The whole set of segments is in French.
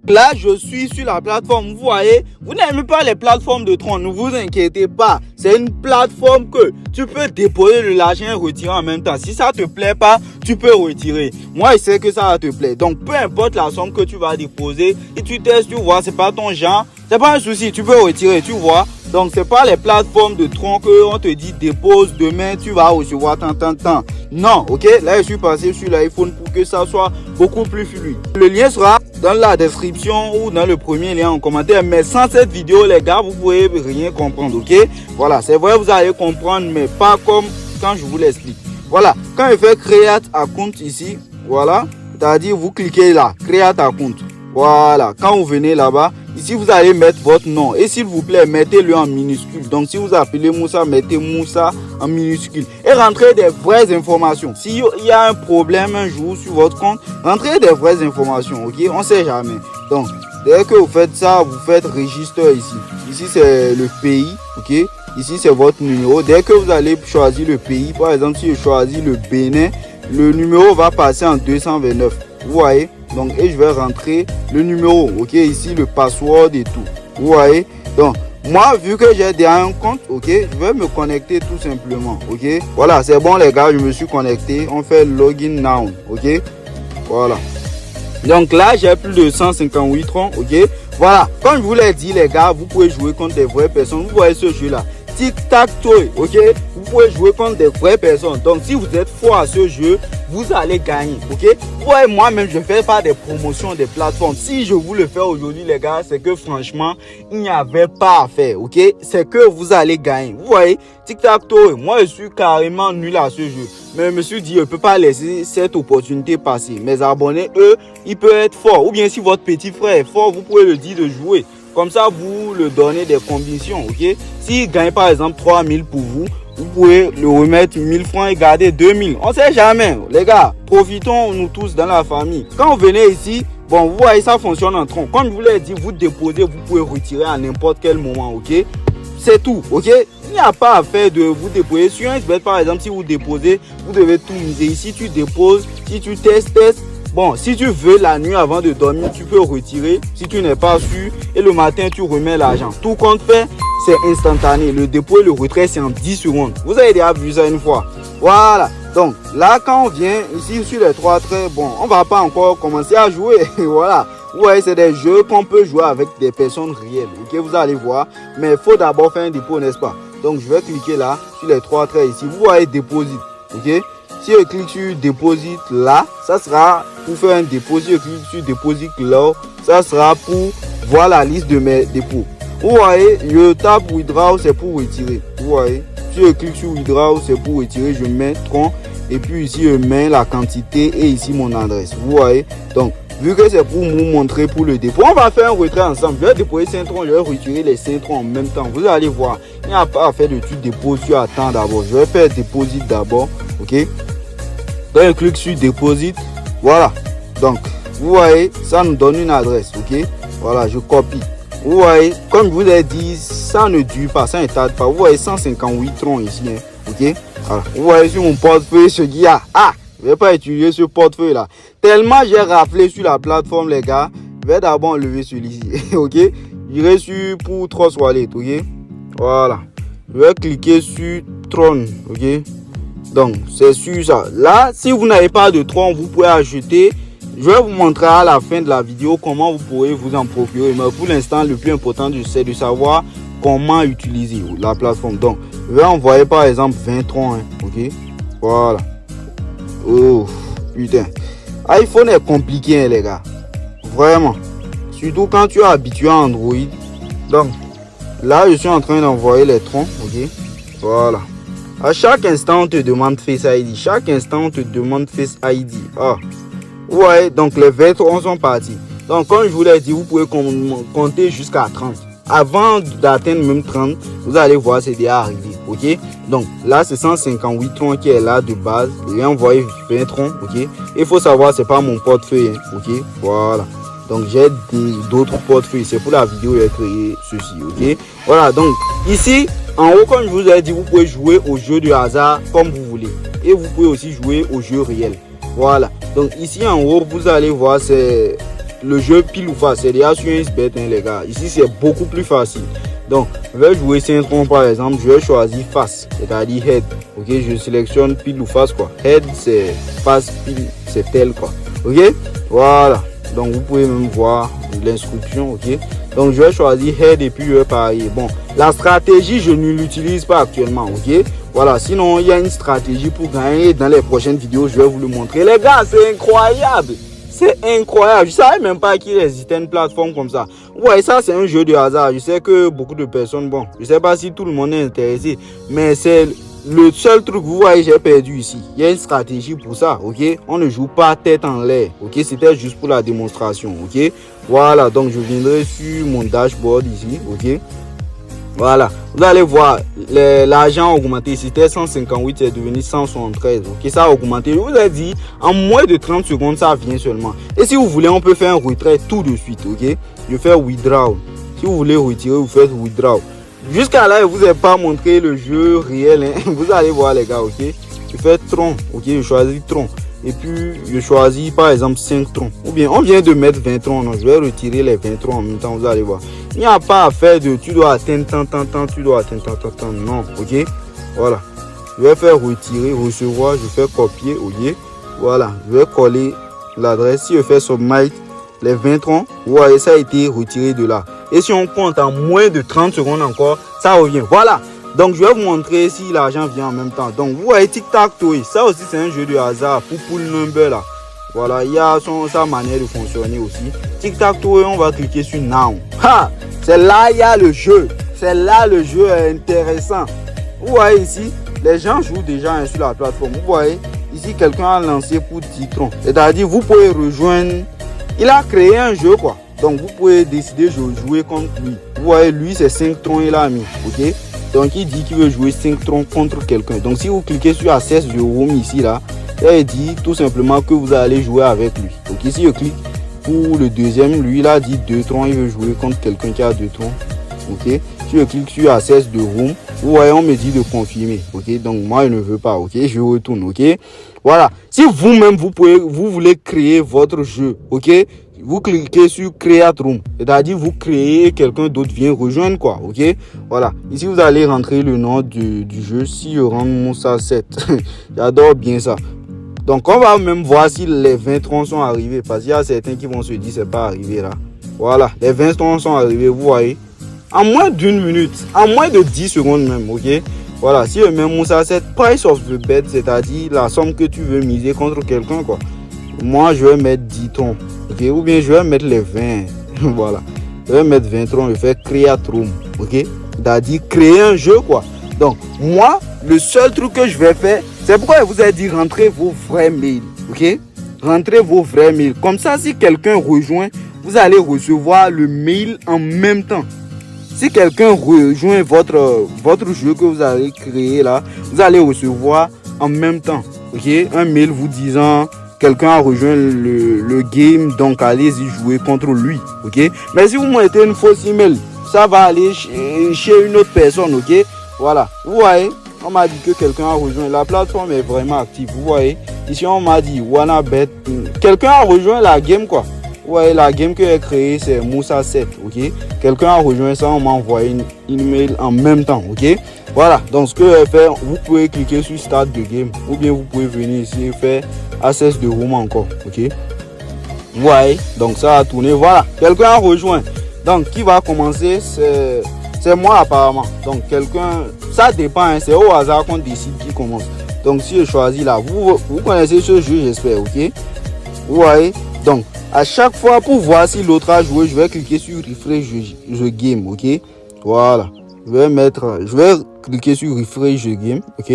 Là, je suis sur la plateforme. Vous voyez, vous n'aimez pas les plateformes de Tron. Ne vous inquiétez pas. C'est une plateforme que tu peux déposer de l'argent et retirer en même temps. Si ça te plaît pas, tu peux retirer. Moi, je sais que ça va te plaire. Donc, peu importe la somme que tu vas déposer, et tu testes, tu vois, c'est pas ton genre. C'est pas un souci. Tu peux retirer, tu vois. Donc, c'est pas les plateformes de Tron que on te dit dépose demain, tu vas recevoir tant. Non, ok. Là, je suis passé sur l'iPhone pour que ça soit beaucoup plus fluide. Le lien sera dans la description ou dans le premier lien en commentaire. Mais sans cette vidéo, les gars, vous pouvez rien comprendre, ok. Voilà, c'est vrai, vous allez comprendre, mais pas comme quand je vous l'explique. Voilà, quand je fais Create Account ici, voilà, c'est-à-dire vous cliquez là, Create Account. Voilà, quand vous venez là-bas, ici vous allez mettre votre nom et s'il vous plaît, mettez-le en minuscule. Donc si vous appelez Moussa, mettez Moussa en minuscule et rentrez des vraies informations. S'il y a un problème un jour sur votre compte, rentrez des vraies informations, ok? On sait jamais. Donc, dès que vous faites ça, vous faites register ici. Ici c'est le pays, ok? Ici c'est votre numéro. Dès que vous allez choisir le pays, par exemple si je choisis le Bénin, le numéro va passer en 229. Vous voyez? Donc, et je vais rentrer le numéro, ok, ici le password et tout, vous voyez. Donc, moi, vu que j'ai déjà un compte, ok, je vais me connecter tout simplement, ok. Voilà, c'est bon les gars, je me suis connecté, on fait login now, ok. Voilà. Donc là, j'ai plus de 158 troncs, ok. Voilà, comme je vous l'ai dit les gars, vous pouvez jouer contre des vraies personnes, vous voyez ce jeu là. Tic-tac-toe, ok, vous pouvez jouer contre des vraies personnes. Donc si vous êtes fort à ce jeu, vous allez gagner, ok. Ouais, moi-même je fais pas des promotions des plateformes. Si je vous le fais aujourd'hui les gars, c'est que franchement il n'y avait pas à faire, ok. C'est que vous allez gagner, vous voyez. Tic-tac-toe, moi je suis carrément nul à ce jeu, mais je me suis dit je peux pas laisser cette opportunité passer. Mes abonnés, eux, ils peuvent être forts, ou bien si votre petit frère est fort, vous pouvez le dire de jouer. Comme ça, vous le donnez des conditions, ok. S'il gagne par exemple 3000 pour vous, vous pouvez le remettre 1000 francs et garder 2000. On sait jamais, les gars. Profitons nous tous dans la famille. Quand vous venez ici, bon, vous voyez, ça fonctionne en tronc. Comme je vous l'ai dit, vous déposez, vous pouvez retirer à n'importe quel moment, ok. C'est tout, ok. Il n'y a pas à faire de vous déposer sur un SBET, par exemple. Si vous déposez, vous devez tout miser. Ici, tu déposes, si tu testes. Bon, si tu veux la nuit avant de dormir, tu peux retirer si tu n'es pas sûr et le matin tu remets l'argent. Tout compte fait, c'est instantané. Le dépôt et le retrait, c'est en 10 secondes. Vous avez déjà vu ça une fois. Voilà. Donc là, quand on vient ici sur les 3 traits, bon, on va pas encore commencer à jouer. Voilà. Vous voyez, c'est des jeux qu'on peut jouer avec des personnes réelles. Ok, vous allez voir. Mais il faut d'abord faire un dépôt, n'est-ce pas? Donc je vais cliquer là sur les 3 traits ici. Vous voyez déposit. Ok. Si je clique sur Deposit là, ça sera pour faire un dépôt. Si je clique sur Deposit là, ça sera pour voir la liste de mes dépôts. Vous voyez, je tape Withdraw, c'est pour retirer. Vous voyez, si je clique sur Withdraw, c'est pour retirer. Je mets tronc et puis ici je mets la quantité et ici mon adresse. Vous voyez, donc vu que c'est pour vous montrer pour le dépôt, on va faire un retrait ensemble. Je vais déposer 5 troncs, je vais retirer les 5 troncs en même temps. Vous allez voir, il n'y a pas à faire de tout dépôt sur attend d'abord. Je vais faire Deposit d'abord, ok. Quand je clique sur Deposit, voilà. Donc, vous voyez, ça nous donne une adresse, ok. Voilà, je copie. Vous voyez, comme je vous ai dit, ça ne dure pas, ça ne tarde pas. Vous voyez, 158 troncs ici, hein, ok. Voilà. Vous voyez sur mon portefeuille ce qu'il y a. Ah, je ne vais pas utiliser ce portefeuille là. Tellement j'ai raflé sur la plateforme, les gars. Je vais d'abord enlever celui-ci, ok. J'irai sur pour Trust Wallet, ok. Voilà. Je vais cliquer sur Tron, ok. Donc, c'est sur ça. Là, si vous n'avez pas de tronc, vous pouvez ajouter. Je vais vous montrer à la fin de la vidéo comment vous pourrez vous en procurer. Mais pour l'instant, le plus important, c'est de savoir comment utiliser la plateforme. Donc, je vais envoyer par exemple 20 troncs, hein, ok. Voilà. Oh, putain. iPhone est compliqué, hein, les gars. Vraiment. Surtout quand tu es habitué à Android. Donc, là, je suis en train d'envoyer les troncs, ok. Voilà. À chaque instant, on te demande Face ID. Chaque instant, on te demande Face ID. Ah. Ouais, donc les 20 troncs sont partis. Donc, comme je vous l'ai dit, vous pouvez compter jusqu'à 30. Avant d'atteindre même 30, vous allez voir, c'est déjà arrivé. Ok. Donc, là, c'est 158 troncs qui est là de base. J'ai envoyé 20 troncs. Ok. Il faut savoir, c'est pas mon portefeuille. Hein, ok. Voilà. Donc, j'ai d'autres portefeuilles. C'est pour la vidéo que j'ai créé ceci. Ok. Voilà. Donc, ici, en haut, comme je vous ai dit, vous pouvez jouer au jeu de hasard comme vous voulez. Et vous pouvez aussi jouer au jeu réel. Voilà. Donc ici en haut, vous allez voir, c'est le jeu pile ou face, c'est déjà sur un XBet, hein, les gars. Ici, c'est beaucoup plus facile. Donc, je vais jouer 5 troncs par exemple. Je vais choisir face, c'est-à-dire head. Ok, je sélectionne pile ou face, quoi. Head, c'est face, pile, c'est tel, quoi. Ok, voilà. Donc, vous pouvez même voir l'instruction. Ok, donc je vais choisir head et puis je vais parier. Bon, la stratégie, je ne l'utilise pas actuellement. Ok, voilà. Sinon, il y a une stratégie pour gagner. Dans les prochaines vidéos, je vais vous le montrer. Les gars, c'est incroyable. C'est incroyable. Je savais même pas qu'il existait une plateforme comme ça. Ouais, ça c'est un jeu de hasard. Je sais que beaucoup de personnes, bon, je sais pas si tout le monde est intéressé, mais c'est le seul truc, vous voyez, j'ai perdu ici. Il y a une stratégie pour ça, ok? On ne joue pas tête en l'air, ok? C'était juste pour la démonstration, ok? Voilà, donc je viendrai sur mon dashboard ici, ok? Voilà, vous allez voir, l'argent a augmenté. C'était 158, c'est devenu 173. Ok, ça a augmenté. Je vous ai dit, en moins de 30 secondes, ça vient seulement. Et si vous voulez, on peut faire un retrait tout de suite. Ok, je fais withdraw. Si vous voulez retirer, vous faites withdraw. Jusqu'à là, je vous ai pas montré le jeu réel. Hein. Vous allez voir, les gars. Ok, je fais tronc. Ok, je choisis tronc. Et puis, je choisis par exemple 5 troncs. Ou bien, on vient de mettre 20 troncs. Non, je vais retirer les 20 troncs en même temps. Vous allez voir. Il n'y a pas à faire de tu dois atteindre tant, tu dois atteindre tant. Non, ok. Voilà. Je vais faire retirer, recevoir. Je fais copier, ok. Voilà. Je vais coller l'adresse. Si je fais submit, les 20 troncs, vous voyez, ça a été retiré de là. Et si on compte en moins de 30 secondes encore, ça revient. Voilà. Donc, je vais vous montrer si l'argent vient en même temps. Donc, vous voyez, tic-tac-toe. Ça aussi, c'est un jeu de hasard pour pull number là. Voilà, il y a sa manière de fonctionner aussi. Tic-tac-toe, on va cliquer sur now. Ha! C'est là, il y a le jeu. C'est là, le jeu est intéressant. Vous voyez ici, les gens jouent déjà sur la plateforme. Vous voyez, ici, quelqu'un a lancé pour Titron. C'est-à-dire, vous pouvez rejoindre. Il a créé un jeu, quoi. Donc, vous pouvez décider de jouer contre lui. Vous voyez, lui, c'est 5 troncs, il a mis. Ok? Donc, il dit qu'il veut jouer 5 troncs contre quelqu'un. Donc, si vous cliquez sur Access de Home ici, là, il dit tout simplement que vous allez jouer avec lui. Donc, ici, je clique pour le deuxième. Lui, il a dit 2 troncs. Il veut jouer contre quelqu'un qui a 2 troncs. Ok. Si je clique sur Access de Home, vous voyez, on me dit de confirmer. Ok. Donc, moi, je ne veux pas. Ok. Je retourne. Ok. Voilà. Si vous-même, vous voulez créer votre jeu. Ok. Vous cliquez sur Create Room, c'est-à-dire vous créez et quelqu'un d'autre vient rejoindre, quoi. Ok, voilà. Ici vous allez rentrer le nom du jeu. Si je rentre Moussa 7, j'adore bien ça. Donc on va même voir si les 20 troncs sont arrivés, parce qu'il y a certains qui vont se dire c'est pas arrivé là. Voilà, les 20 troncs sont arrivés, vous voyez, en moins d'une minute, en moins de 10 secondes même. Ok, voilà. Si je mets Moussa 7, price of the bet, c'est-à-dire la somme que tu veux miser contre quelqu'un, quoi. Moi je vais mettre 10 troncs. Ok, ou bien je vais mettre les 20. Voilà, je vais mettre 20 troncs. Je fais Create Room. Ok, c'est-à-dire créer un jeu, quoi. Donc moi, le seul truc que je vais faire, c'est pourquoi je vous ai dit rentrez vos vrais mails. Ok, rentrez vos vrais mails. Comme ça, si quelqu'un rejoint, vous allez recevoir le mail en même temps. Si quelqu'un rejoint votre jeu que vous avez créé là, vous allez recevoir en même temps. Ok, un mail vous disant quelqu'un a rejoint le game, donc allez-y jouer contre lui. Ok, mais si vous mettez une fausse email, ça va aller chez une autre personne. Ok, voilà. Vous voyez, on m'a dit que quelqu'un a rejoint. La plateforme est vraiment active. Vous voyez, ici on m'a dit wanna bet. Quelqu'un a rejoint la game, quoi. Vous voyez, la game que j'ai créée, c'est Moussa 7. Ok, quelqu'un a rejoint ça, on m'a envoyé une email en même temps. Ok, voilà. Donc ce que je vais faire, vous pouvez cliquer sur Start the game, ou bien vous pouvez venir ici et faire Access de Home encore. Ok, vous voyez, donc ça a tourné. Voilà, quelqu'un a rejoint. Donc qui va commencer, c'est moi apparemment. Donc quelqu'un, ça dépend, hein, c'est au hasard qu'on décide qui commence. Donc si je choisis là, vous connaissez ce jeu, j'espère. Ok, vous voyez, donc à chaque fois pour voir si l'autre a joué, je vais cliquer sur Refresh the game. Ok, voilà, je vais cliquer sur Refresh the game. Ok,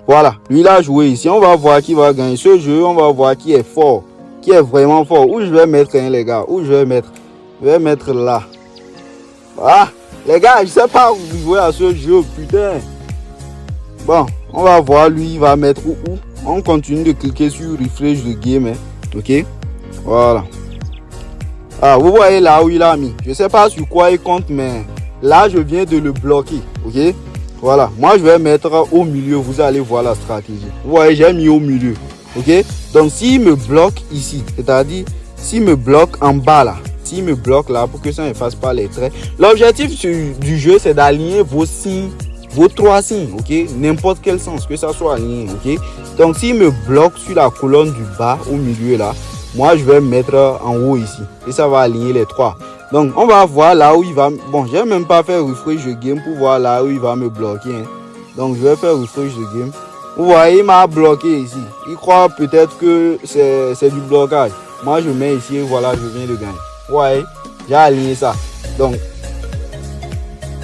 voilà, lui il a joué ici. On va voir qui va gagner ce jeu. On va voir qui est fort, qui est vraiment fort. Où je vais mettre, hein, les gars, où je vais mettre là. Ah les gars, je sais pas où vous jouez à ce jeu, putain. Bon, on va voir, lui il va mettre où. On continue de cliquer sur Refresh the game, hein. Ok, voilà. Ah, vous voyez là où il a mis. Je sais pas sur quoi il compte, mais là je viens de le bloquer. Ok, voilà. Moi je vais mettre au milieu. Vous allez voir la stratégie. Vous voyez, j'ai mis au milieu. Ok, donc s'il me bloque ici, c'est-à-dire s'il me bloque en bas là, s'il me bloque là pour que ça n'efface pas les traits. L'objectif du jeu, c'est d'aligner vos signes, vos 3 signes, ok, n'importe quel sens, que ça soit aligné, ok. Donc s'il me bloque sur la colonne du bas au milieu là, moi je vais me mettre en haut ici et ça va aligner les 3. Donc on va voir là où il va. Bon, j'ai même pas fait refresh de game pour voir là où il va me bloquer, hein. Donc je vais faire refresh de game. Vous voyez, il m'a bloqué ici. Il croit peut-être que c'est du blocage. Moi je mets ici et voilà, je viens de gagner. Ouais, j'ai aligné ça. Donc,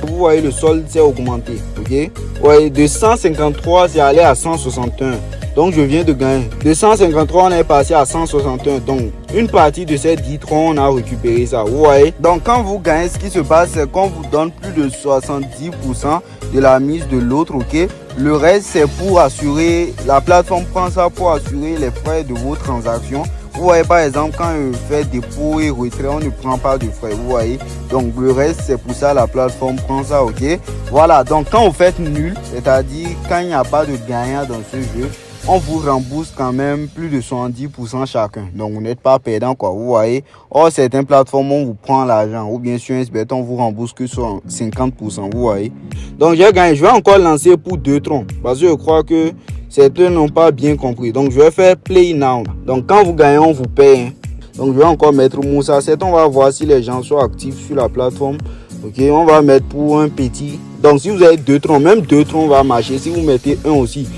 vous voyez, le solde s'est augmenté. Ok. Ouais, de 153, c'est allé à 161. Donc, je viens de gagner. De 153, on est passé à 161. Donc, une partie de ces 10 troncs, on a récupéré ça. Vous voyez. Donc, quand vous gagnez, ce qui se passe, c'est qu'on vous donne plus de 70% de la mise de l'autre. Ok. Le reste, c'est pour assurer. La plateforme prend ça pour assurer les frais de vos transactions. Vous voyez, par exemple, quand on fait dépôt et retrait, on ne prend pas de frais. Vous voyez. Donc, le reste, c'est pour ça la plateforme prend ça. Ok. Voilà. Donc, quand vous faites nul, c'est-à-dire quand il n'y a pas de gagnant dans ce jeu, on vous rembourse quand même plus de 70% chacun. Donc, vous n'êtes pas perdant, quoi. Vous voyez. Or, certaines plateformes, on vous prend l'argent. Ou bien sur SBT, on vous rembourse que sur 50%. Vous voyez. Donc, j'ai gagné. Je vais encore lancer pour 2 troncs. Parce que je crois que certains n'ont pas bien compris. Donc, je vais faire play now. Donc, quand vous gagnez, on vous paye, hein. Donc, je vais encore mettre Moussa 7. On va voir si les gens sont actifs sur la plateforme. Ok, on va mettre pour un petit. Donc, si vous avez 2 troncs, même 2 troncs va marcher. Si vous mettez un aussi,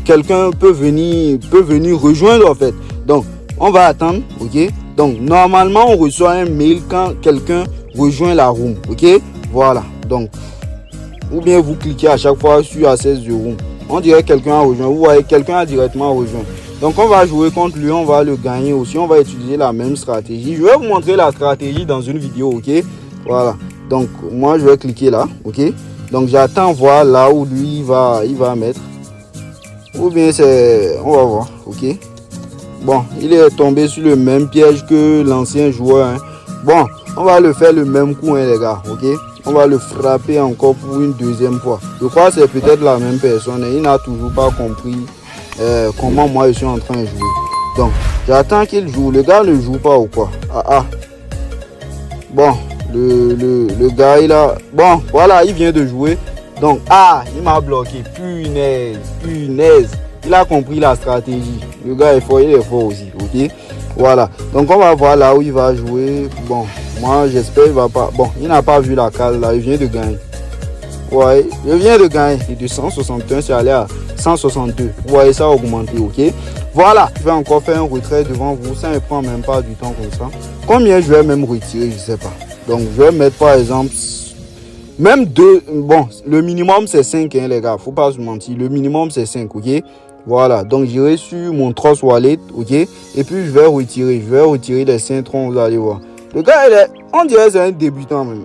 quelqu'un peut venir rejoindre en fait. Donc, on va attendre. Ok. Donc, normalement, on reçoit un mail quand quelqu'un rejoint la room. Ok. Voilà. Donc, ou bien vous cliquez à chaque fois sur Access the room. On dirait que quelqu'un a rejoint. Vous voyez, quelqu'un a directement rejoint. Donc, on va jouer contre lui. On va le gagner aussi. On va utiliser la même stratégie. Je vais vous montrer la stratégie dans une vidéo. Ok. Voilà. Donc, moi, je vais cliquer là. Ok. Donc, j'attends voir là où lui il va mettre. Ou bien c'est... On va voir. Ok. Bon, il est tombé sur le même piège que l'ancien joueur, hein. Bon, on va le faire le même coup, hein, les gars. Ok. On va le frapper encore pour une deuxième fois. Je crois que c'est peut-être la même personne. Et il n'a toujours pas compris comment moi je suis en train de jouer. Donc, j'attends qu'il joue. Le gars ne joue pas ou quoi? Ah. Bon, le gars, il a... Bon, voilà, il vient de jouer. Donc, il m'a bloqué. Punaise. Il a compris la stratégie. Le gars est fort, il est fort aussi. Ok. Voilà. Donc, on va voir là où il va jouer. Bon, moi, j'espère qu'il va pas... Bon, il n'a pas vu la cale là. Il vient de gagner. Ouais, il vient de gagner. Et de 161, c'est allé à 162. Vous voyez, ça a augmenté. Ok. Voilà. Je vais encore faire un retrait devant vous. Ça ne prend même pas du temps comme ça. Combien je vais même retirer, je ne sais pas. Donc, je vais mettre par exemple... Même 2, bon, le minimum c'est 5, hein, les gars, faut pas se mentir, le minimum c'est 5, ok. Voilà, donc j'irai sur mon Trust Wallet, ok. Et puis je vais retirer les 5 troncs, vous allez voir. Le gars, on dirait que c'est un débutant même.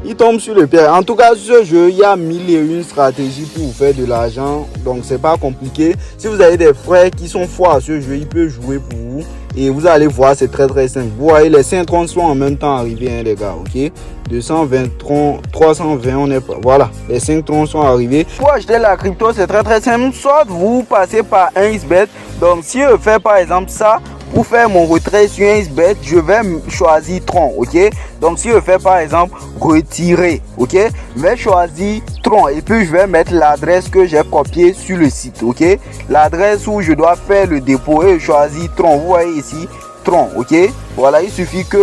Il tombe sur le pied. En tout cas, sur ce jeu, il y a 1001 stratégies pour vous faire de l'argent. Donc, c'est pas compliqué. Si vous avez des frères qui sont forts à ce jeu, il peut jouer pour vous. Et vous allez voir, c'est très très simple. Vous voyez, les 5 troncs sont en même temps arrivés, hein, les gars, ok. 220 troncs, 320, on est pas. Voilà, les 5 troncs sont arrivés. Pour acheter la crypto, c'est très très simple. Soit vous passez par un XBet. Donc, si je fais par exemple ça, pour faire mon retrait sur un XBet, je vais choisir tronc, ok. Donc, si je fais par exemple retirer, ok, je vais choisir tronc et puis je vais mettre l'adresse que j'ai copiée sur le site, ok. L'adresse où je dois faire le dépôt et je choisis tronc. Vous voyez ici, tronc, ok. Voilà, il suffit que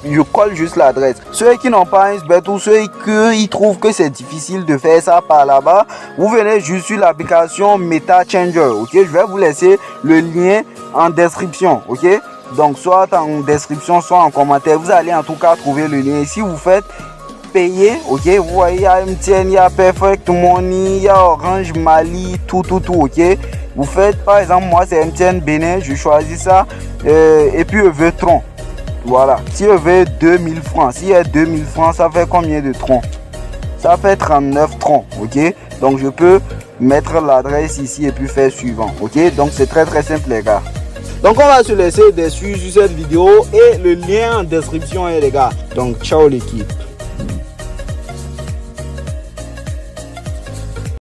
je colle juste l'adresse. Ceux qui n'ont pas un XBet ou ceux qui trouvent que c'est difficile de faire ça par là-bas, vous venez juste sur l'application MetaChanger, ok. Je vais vous laisser le lien en description, ok. Donc soit en description, soit en commentaire, vous allez en tout cas trouver le lien. Si vous faites payer, ok, vous voyez, il y a MTN, il y a Perfect Money, il y a Orange Mali, tout, ok. Vous faites par exemple, moi c'est MTN Bénin, je choisis ça et puis je veux tronc. Voilà, si je veux 2000 francs, s'il y a 2000 francs, ça fait combien de troncs? Ça fait 39 troncs, ok. Donc je peux mettre l'adresse ici et puis faire suivant, ok. Donc c'est très très simple, les gars. Donc on va se laisser dessus sur cette vidéo et le lien en description, hein, les gars. Donc ciao l'équipe.